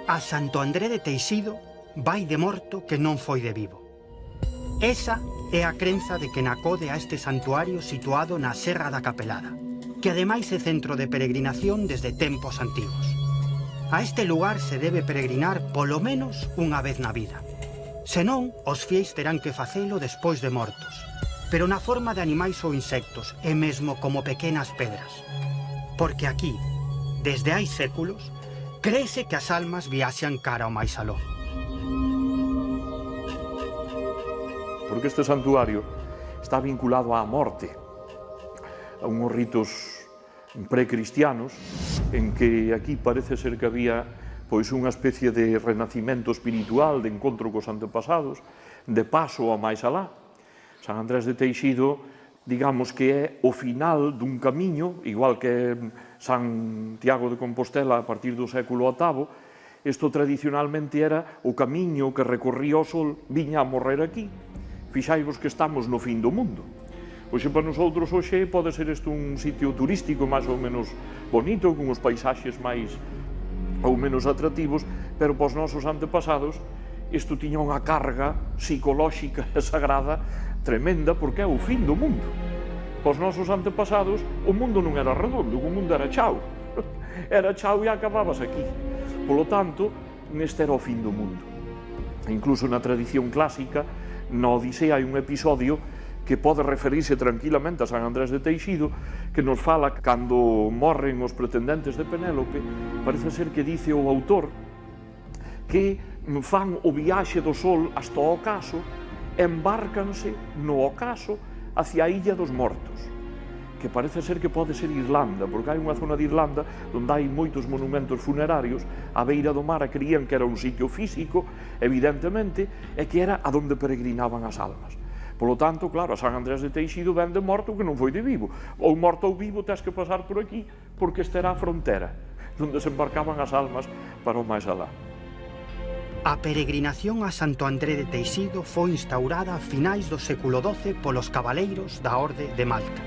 A Santo André de Teixido vai de morto que non foi de vivo. Esa é a crenza de que acode a este santuario situado na Serra da Capelada, que ademais é centro de peregrinación desde tempos antigos. A este lugar se debe peregrinar polo menos unha vez na vida. Senón, os fieis terán que facelo despois de mortos, pero na forma de animais ou insectos, e mesmo como pequenas pedras. Porque aquí, desde hai séculos, créese que as almas viaxan cara ao máis aló. Porque este santuario está vinculado á morte, a unhos ritos precristianos, en que aquí parece ser que había pois unha especie de renacimento espiritual, de encontro cos antepasados, de paso ao máis alá. San Andrés de Teixido, digamos que é o final dun camiño, igual que Santiago de Compostela a partir do século VIII, isto tradicionalmente era o camiño que recorría o sol, viña a morrer aquí. Fixaivos que estamos no fin do mundo. Hoxe para nosotros hoxe pode ser isto un sitio turístico máis ou menos bonito, con os paisaxes máis ou menos atractivos, pero para os nosos antepasados isto tiña unha carga psicolóxica e sagrada tremenda, porque é o fin do mundo. Para os nosos antepasados o mundo non era redondo, o mundo era chao. Era chao e acababas aquí. Polo tanto, este era o fin do mundo. Incluso na tradición clásica, na Odisea hai un episodio que pode referirse tranquilamente a San Andrés de Teixido, que nos fala cando morren os pretendentes de Penélope. Parece ser que dice o autor que fan o viaxe do sol hasta o ocaso, embárcanse no ocaso hacia a Illa dos Mortos, que parece ser que pode ser Irlanda, porque hai unha zona de Irlanda onde hai moitos monumentos funerarios á beira do mar, e creían que era un sitio físico, evidentemente, e que era a donde peregrinaban as almas. Polo tanto, claro, a San Andrés de Teixido ven de morto que non foi de vivo. Ou morto ou vivo tes que pasar por aquí, porque esta era a frontera, onde se embarcaban as almas para o máis alá. A peregrinación a Santo André de Teixido foi instaurada a finais do século XII polos cabaleiros da Orde de Malta.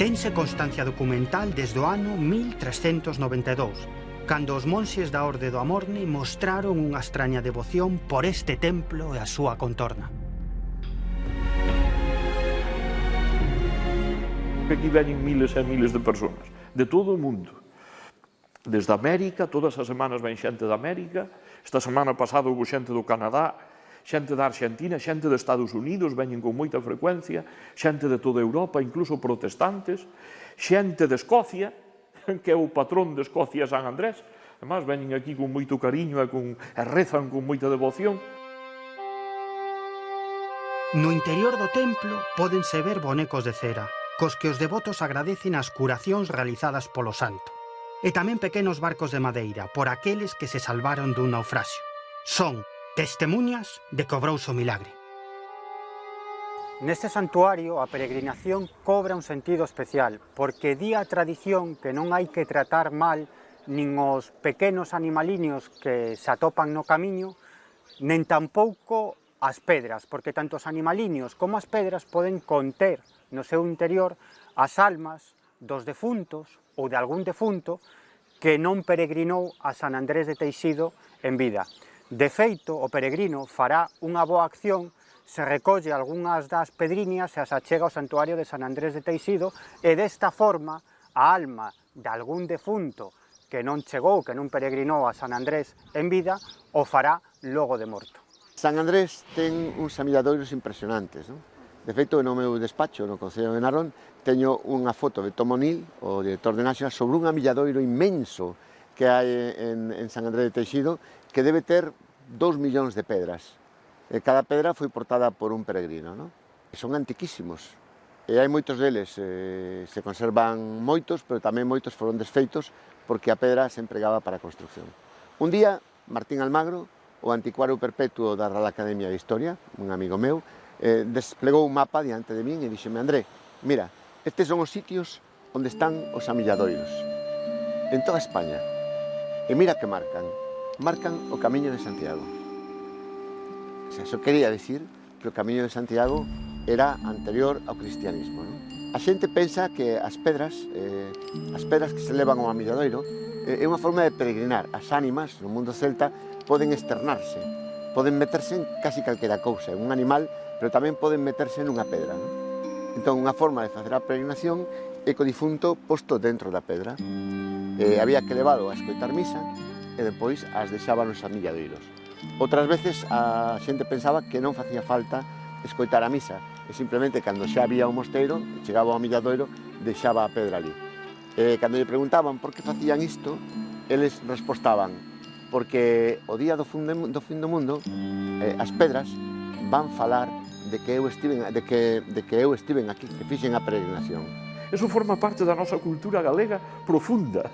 Tense constancia documental desde o ano 1392, cando os monxes da Orde do Amorne mostraron unha extraña devoción por este templo e a súa contorna. Aquí veñen miles e miles de persoas, de todo o mundo. Desde América, todas as semanas ven xente da América, esta semana pasada houve xente do Canadá, xente da Argentina, xente de Estados Unidos, veñen con moita frecuencia, xente de toda Europa, incluso protestantes, xente de Escocia, que é o patrón de Escocia, San Andrés. Además, veñen aquí con moito cariño e rezan con moita devoción. No interior do templo pódense ver bonecos de cera, cos que os devotos agradecen as curacións realizadas polo santo. E tamén pequenos barcos de madeira, por aqueles que se salvaron dun naufraxio. Son testemunhas de que obrouse o milagre. Neste santuario a peregrinación cobra un sentido especial, porque di a tradición que non hai que tratar mal nin os pequenos animaliños que se atopan no camiño, nen tampouco as pedras, porque tanto os animaliños como as pedras poden conter no seu interior as almas dos defuntos ou de algún defunto que non peregrinou a San Andrés de Teixido en vida. De feito, o peregrino fará unha boa acción se recolle algunhas das pedriñas e as achega ao santuario de San Andrés de Teixido, e desta forma a alma de algún defunto que non chegou, que non peregrinou a San Andrés en vida, o fará logo de morto. San Andrés ten uns amilladoiros impresionantes, non? De feito, no meu despacho, no Concello de Narón, teño unha foto de Tom O'Neill, o director de National, sobre un amilladoiro inmenso que hai en San Andrés de Teixido, que debe ter 2 millóns de pedras. Cada pedra foi portada por un peregrino, non? Son antiquísimos, e hai moitos deles, se conservan moitos, pero tamén moitos foron desfeitos, porque a pedra se empregaba para a construcción. Un día, Martín Almagro, o anticuario perpetuo da Real Academia de Historia, un amigo meu, desplegou un mapa diante de min e dixeme: André, mira, estes son os sitios onde están os amilladoiros en toda España, e mira que marcan o Camiño de Santiago. Eso quería decir que o Camiño de Santiago era anterior ao cristianismo, non? A xente pensa que as pedras que se levan ao amilladoiro é unha forma de peregrinar. As ánimas no mundo celta poden externarse, poden meterse en casi calquera cousa, en un animal, pero tamén poden meterse nunha pedra, non? Entón, unha forma de facer a peregrinación é co difunto posto dentro da pedra. Había que leválo a escoitar misa e depois as deixaban nos amilladoiros. Outras veces a xente pensaba que non facía falta escoitar a misa, e simplemente cando xa había o mosteiro, chegaba ao amilladoiro, deixaba a pedra ali. Cando lle preguntaban por que facían isto, eles respostaban: porque o día do fin do mundo as pedras van falar de que eu estiven aquí, que fixen a peregrinación. Eso forma parte da nosa cultura galega profunda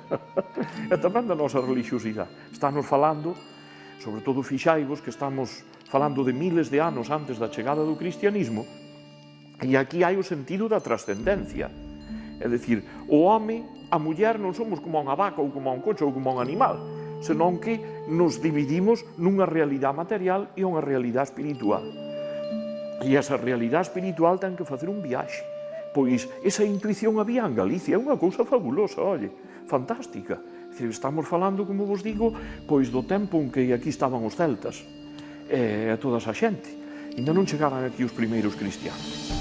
e tamén da nosa religiosidade. Estamos falando, sobre todo fixaivos, que estamos falando de miles de anos antes da chegada do cristianismo, e aquí hai o sentido da trascendencia. É dicir, o home, a muller non somos como unha vaca ou como un coche ou como un animal, senón que nos dividimos nunha realidade material e unha realidade espiritual. E esa realidade espiritual ten que facer un viaxe. Pois esa intuición había en Galicia, é unha cousa fabulosa, olle, fantástica. Estamos falando, como vos digo, pois do tempo en que aquí estaban os celtas e toda esa xente. Ainda non chegaran aquí os primeiros cristianos.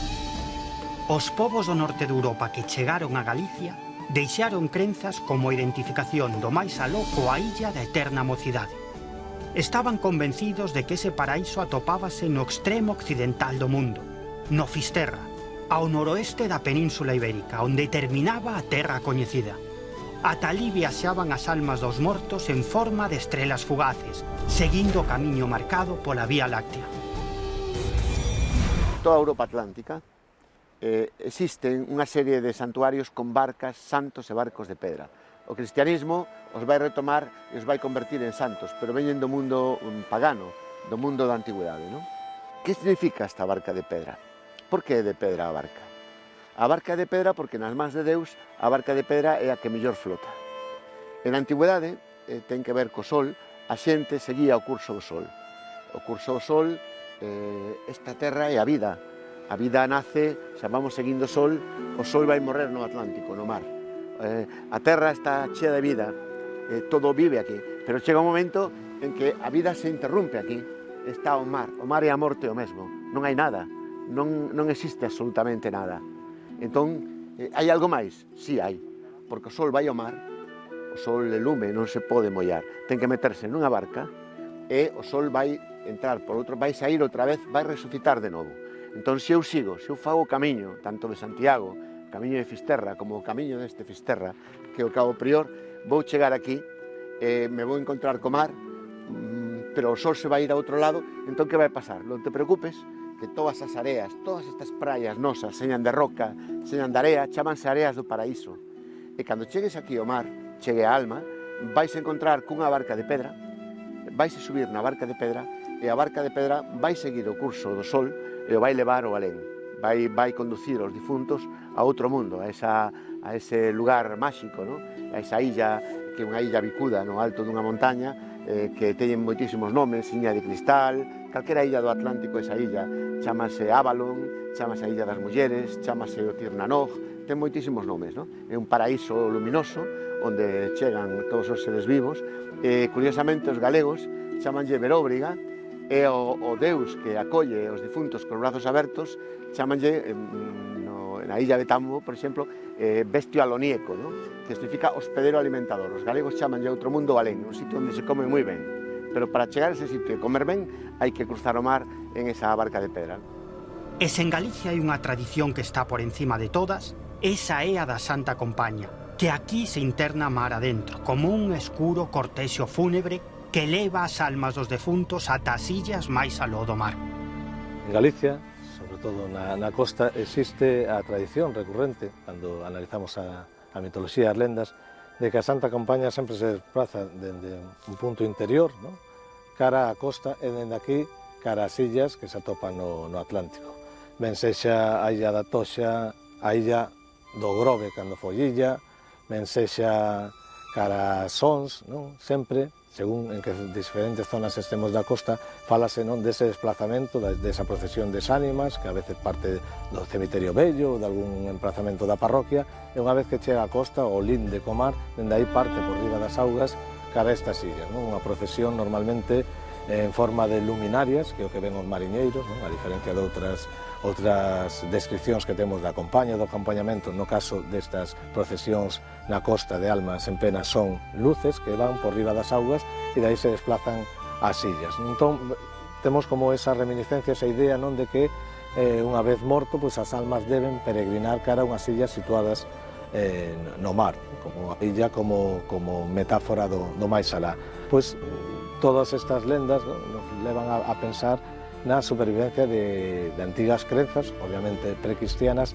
Os povos do norte de Europa que chegaron a Galicia deixaron crenzas como identificación do máis aló coa illa da eterna mocidade. Estaban convencidos de que ese paraíso atopábase no extremo occidental do mundo, no Fisterra, ao noroeste da Península Ibérica, onde terminaba a terra coñecida. Ata ali viaxaban as almas dos mortos en forma de estrelas fugaces, seguindo o camiño marcado pola Vía Láctea. Toda a Europa Atlántica existen unha serie de santuarios con barcas, santos e barcos de pedra. O cristianismo os vai retomar e os vai convertir en santos, pero veñen do mundo pagano, do mundo da antigüedade, non? Que significa esta barca de pedra? Por que é de pedra a barca? A barca é de pedra porque nas mans de Deus a barca de pedra é a que mellor flota. En a antigüedade ten que ver co sol, a xente seguía o curso do sol. O curso do sol, esta terra é a vida. A vida nace, xa vamos seguindo o sol vai morrer no Atlántico, no mar. A terra está chea de vida, todo vive aquí, pero chega un momento en que a vida se interrumpe aquí. Está o mar é a morte o mesmo, non hai nada, non existe absolutamente nada. Entón, hai algo máis? Si hai, porque o sol vai ao mar, o sol é lume, non se pode mollar, ten que meterse nunha barca e o sol vai entrar por outro, vai sair outra vez, vai resucitar de novo. Entón, se eu sigo, se eu fago o camiño, tanto de Santiago, o camiño de Fisterra, como o camiño deste Fisterra, que é o Cabo Prior, vou chegar aquí, me vou encontrar co mar, pero o sol se vai ir a outro lado, entón que vai pasar? Non te preocupes, que todas as areas, todas estas praias nosas, señan de roca, señan de area, chámanse areas do paraíso. E cando chegues aquí ao mar, chegue a alma, vais encontrar cunha barca de pedra, vais subir na barca de pedra, e a barca de pedra vai seguir o curso do sol, e o vai levar ao alén, vai conducir os difuntos a outro mundo, a ese lugar máxico, ¿no? A esa illa, que é unha illa bicuda no alto dunha montaña, que teñen moitísimos nomes, Iña de Cristal, calquera illa do Atlántico, esa illa, chamase Avalon, chamase a Illa das Mulleres, chamase o Tirnanog, ten moitísimos nomes, ¿no? É un paraíso luminoso, onde chegan todos os seres vivos, e curiosamente os galegos chamanlle Veróbriga, e o Deus que acolle os difuntos con brazos abertos chamanlle, na illa de Tambo, por exemplo, Bestio Alonieco, ¿no? Que significa hospedero alimentador. Os galegos chamanlle outro mundo alén, un sitio onde se come moi ben. Pero para chegar a ese sitio e comer ben, hai que cruzar o mar en esa barca de pedra. E se en Galicia hai unha tradición que está por encima de todas, esa é a da Santa Compaña, que aquí se interna mar adentro, como un escuro cortexo fúnebre que leva as almas dos defuntos ata as illas máis aló do mar. En Galicia, sobre todo na costa, existe a tradición recurrente, cando analizamos a mitoloxía e as lendas, de que a Santa Compaña sempre se desplaza dende un punto interior, ¿no?, cara á costa, e dende aquí cara ás illas que se atopan no Atlántico. Ben sexa a illa da Toxa, a illa do Grove cando foi illa, ben sexa cara a Sons, non? Sempre según en que diferentes zonas estemos da costa, falase non dese desplazamento, desa procesión des ánimas, que a veces parte do cemiterio vello ou de algún emplazamento da parroquia, e unha vez que chega a costa, o linde co mar, dende aí parte por riba das augas cara a estas illas, non? Unha procesión normalmente en forma de luminarias, que é o que ven os mariñeiros, non? A diferencia de outras descripcións que temos da compañía, do acompañamento, no caso destas procesións na costa de almas en pena son luces que van por riba das augas e dai se desplazan ás illas. Entón, temos como esa reminiscencia, esa idea, non, de que unha vez morto, pois as almas deben peregrinar cara a unhas illas situadas no mar, como a illa como metáfora do máis alá. Pois todas estas lendas, non, nos levan a pensar na supervivencia de antigas crenzas, obviamente precristianas,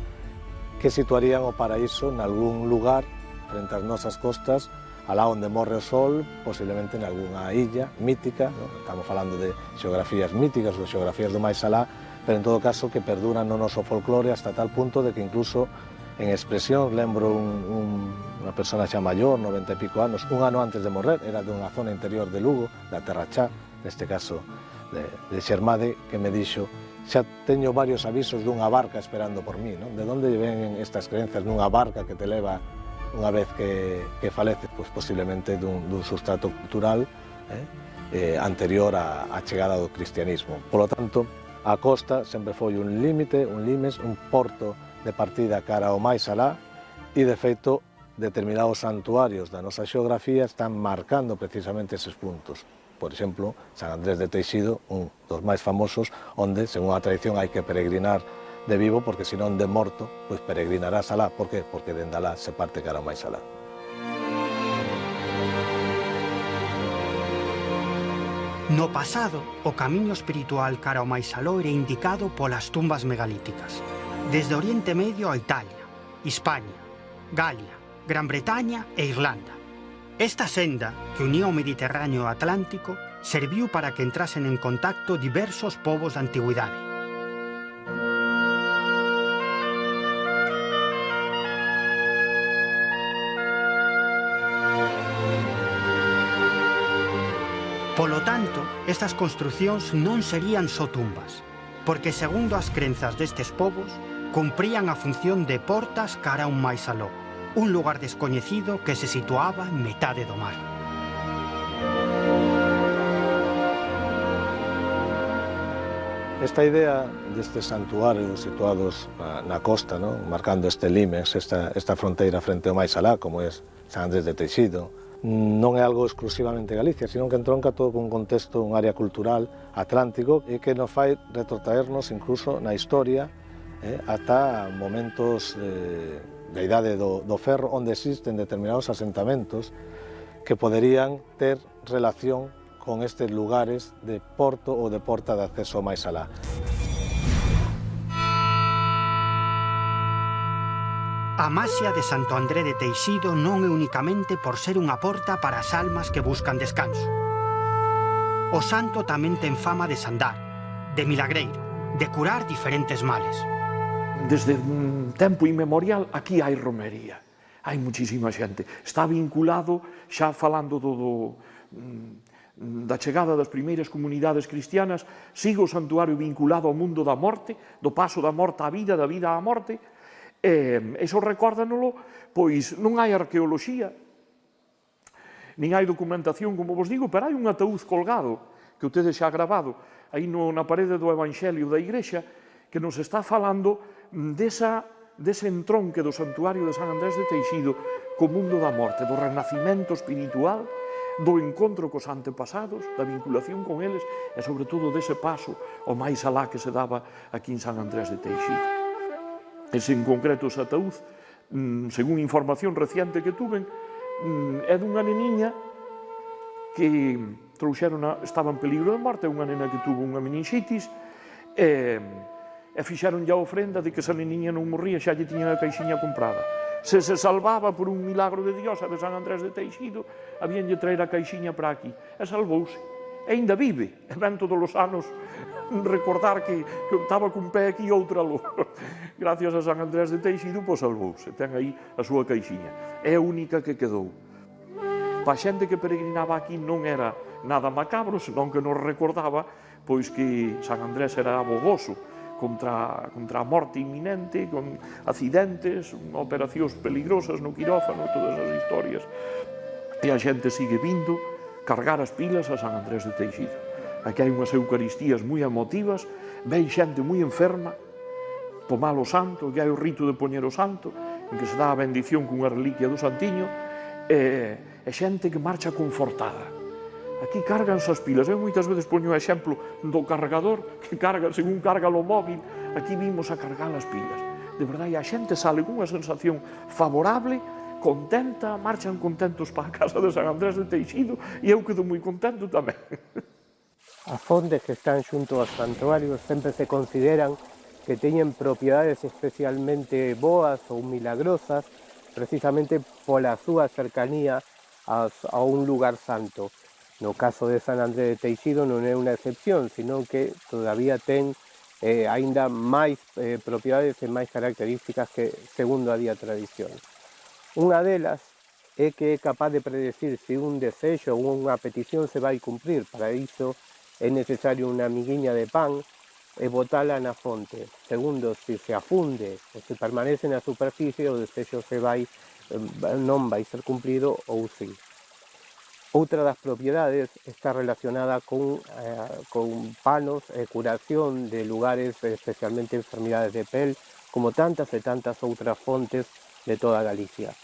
que situarían o paraíso nalgún lugar frente ás nosas costas, alá onde morre o sol, posiblemente en algunha illa mítica, non? Estamos falando de xeografías míticas ou xeografías do máis alá, pero en todo caso que perduran no noso folclore hasta tal punto de que incluso en expresión, lembro unha persona xa maior, 90 e pico anos, un ano antes de morrer, era dunha zona interior de Lugo, da Terra Chá, neste caso de Xermade, que me dixo: xa teño varios avisos dunha barca esperando por mí, non? De onde ven estas creencias nunha barca que te leva unha vez que faleces? Pois posiblemente dun sustrato cultural anterior á chegada do cristianismo. Por lo tanto, a costa sempre foi un límite, un limes, un porto de partida cara ao máis alá, e de feito determinados santuarios da nosa xeografía están marcando precisamente eses puntos. Por exemplo, San Andrés de Teixido, un dos máis famosos, onde, según a tradición, hai que peregrinar de vivo, porque senón de morto, pois peregrinarás alá. Por que? Porque dende alá se parte cara ao máis alá. No pasado, o camiño espiritual cara ao máis aló era indicado polas tumbas megalíticas. Desde Oriente Medio a Italia, Hispania, Galia, Gran Bretaña e Irlanda. Esta senda, que unía o Mediterráneo ao Atlántico, serviu para que entrasen en contacto diversos povos da antigüidade. Polo tanto, estas construcións non serían só tumbas, porque, segundo as crenzas destes povos, cumprían a función de portas cara a un máis aló, un lugar descoñecido que se situaba en metade do mar. Esta idea destes santuarios situados na costa, non? Marcando este limes, esta fronteira frente ao máis alá, como é San Andrés de Teixido, non é algo exclusivamente Galicia, sino que entronca todo con un contexto, un área cultural atlántico, e que nos fai retrotraernos incluso na historia ata momentos da idade do ferro, onde existen determinados asentamentos que poderían ter relación con estes lugares de porto ou de porta de acceso máis alá. A maxia de Santo André de Teixido non é únicamente por ser unha porta para as almas que buscan descanso. O santo tamén ten fama de sandar, de milagreiro, de curar diferentes males. Desde un tempo inmemorial aquí hai romería, hai muchísima xente. Está vinculado, xa falando da chegada das primeiras comunidades cristianas, sigue o santuario vinculado ao mundo da morte, do paso da morte á vida, da vida á morte, e iso recórdanolo, pois non hai arqueoloxía, nin hai documentación, como vos digo, pero hai un ataúd colgado, que ustedes xa grabado, aí na parede do Evanxelio da Igrexa, que nos está falando dese entronque do santuario de San Andrés de Teixido co mundo da morte, do renacimento espiritual, do encontro cos antepasados, da vinculación con eles e, sobre todo, dese paso ao máis alá que se daba aquí en San Andrés de Teixido. Ese en concreto, ese ataúd, según información reciente que tuven, é dunha neniña que estaba en peligro de morte, unha nena que tuvo unha meninxitis, e fixeron a ofrenda de que esa neniña non morría, xa lle tiñan a caixiña comprada. Se salvaba por un milagro de Dios a de San Andrés de Teixido, habíanlle traer a caixiña para aquí. E salvouse. E ainda vive. E ven todos os anos recordar que estaba cun pé aquí e outra aló. Gracias a San Andrés de Teixido, pois salvouse. Ten aí a súa caixiña. É a única que quedou. para a xente que peregrinaba aquí non era nada macabro, senón que nos recordaba pois que San Andrés era abogoso contra a morte inminente, con accidentes, operacións peligrosas no quirófano, todas as historias. E a xente sigue vindo cargar as pilas a San Andrés de Teixido. Aquí hai unhas eucaristías moi emotivas, ven xente moi enferma, tomar o santo, que hai o rito de poñer o santo, en que se dá a bendición cunha reliquia do santiño, e xente que marcha confortada. Aquí carganse as pilas. Eu moitas veces poño o exemplo do cargador, que carga, según carga o móvil, aquí vimos a cargar as pilas. De verdade, a xente sale cunha sensación favorable, contenta, marchan contentos para a casa de San Andrés de Teixido, e eu quedo moi contento tamén. As fontes que están xunto aos santuarios sempre se consideran que teñen propiedades especialmente boas ou milagrosas, precisamente pola súa cercanía a un lugar santo. No caso de San Andrés de Teixido non é unha excepción, sino que todavía ten aínda máis propiedades e máis características que segundo a día tradición. Unha delas é que é capaz de predecir se un desexo ou unha petición se vai cumprir. Para iso é necesario unha miguiña de pan e botala na fonte. Segundo, se se afunde ou se permanece na superficie, o desexo non vai ser cumprido ou sí. Outra das propiedades está relacionada con panos e curación de lugares, especialmente enfermidades de pel, como tantas e tantas outras fontes de toda Galicia.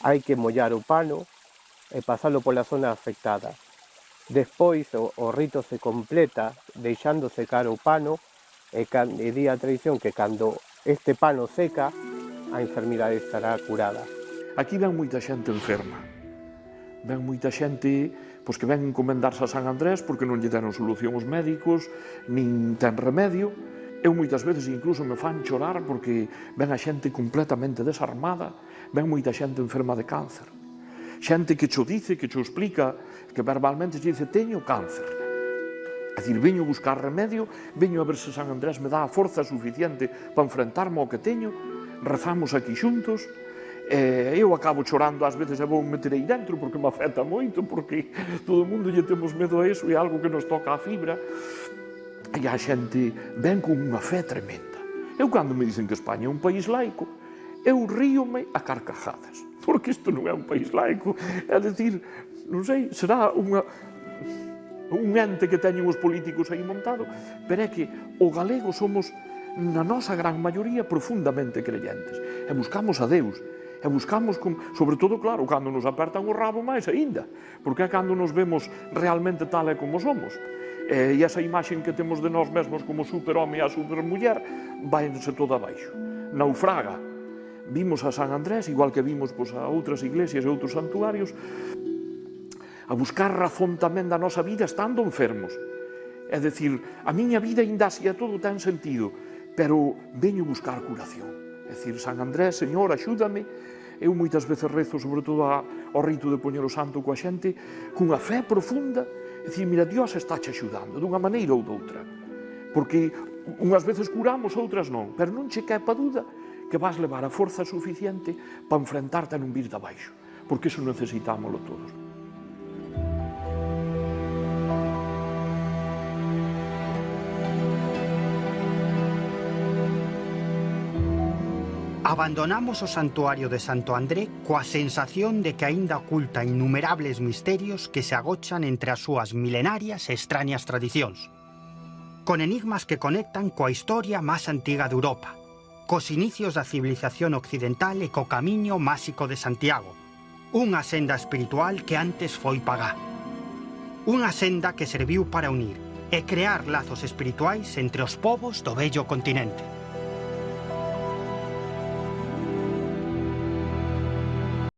Hai que mollar o pano e pasalo pola zona afectada. Despois o rito se completa deixando secar o pano e di a tradición que cando este pano seca, a enfermidade estará curada. Aquí ven moita xente enferma. Ven moita xente pois, que ven encomendarse a San Andrés porque non lle deron solución os médicos, nin ten remedio. Eu moitas veces incluso me fan chorar porque ven a xente completamente desarmada, ven moita xente enferma de cáncer. Xente que cho dice, que cho explica, que verbalmente che dice, teño cáncer. É dicir, veño buscar remedio, veño a ver se San Andrés me dá a forza suficiente para enfrentarme ao que teño, rezamos aquí xuntos. Eu acabo chorando ás veces e vou meter aí dentro porque me afecta moito, porque todo o mundo lle temos medo a eso, é algo que nos toca a fibra, e a xente ven con unha fe tremenda. Eu cando me dicen que España é un país laico, eu ríome a carcajadas, porque isto non é un país laico, é dicir, non sei, será un ente que teñen os políticos aí montado, pero é que o galego somos, na nosa gran maioría, profundamente creyentes, e buscamos a Deus, e buscamos, sobre todo, claro, cando nos apertan o rabo máis aínda, porque é cando nos vemos realmente tal e como somos. E esa imaxe que temos de nós mesmos como superhome e a supermuller vaise toda abaixo. Naufraga. Vimos a San Andrés, igual que vimos a outras iglesias e outros santuarios, a buscar razón tamén da nosa vida estando enfermos. É dicir, a miña vida ainda así a todo ten sentido, pero veño buscar curación. É dicir, San Andrés, Señor, axúdame. Eu moitas veces rezo, sobre todo ao rito de poñer o santo coa xente, cunha fe profunda, é dicir, mira, Dios está che axudando, dunha maneira ou doutra. Porque unhas veces curamos, outras non, pero non che quepa dúda que vas levar a forza suficiente para enfrentarte a non vir de abaixo, porque iso necesitámoslo todos. Abandonamos o santuario de Santo André coa sensación de que aínda oculta innumerables misterios que se agochan entre as súas milenarias e extrañas tradicións, con enigmas que conectan coa historia máis antiga de Europa, cos inicios da civilización occidental e co camiño máxico de Santiago, unha senda espiritual que antes foi pagá, unha senda que serviu para unir e crear lazos espirituais entre os povos do vello continente.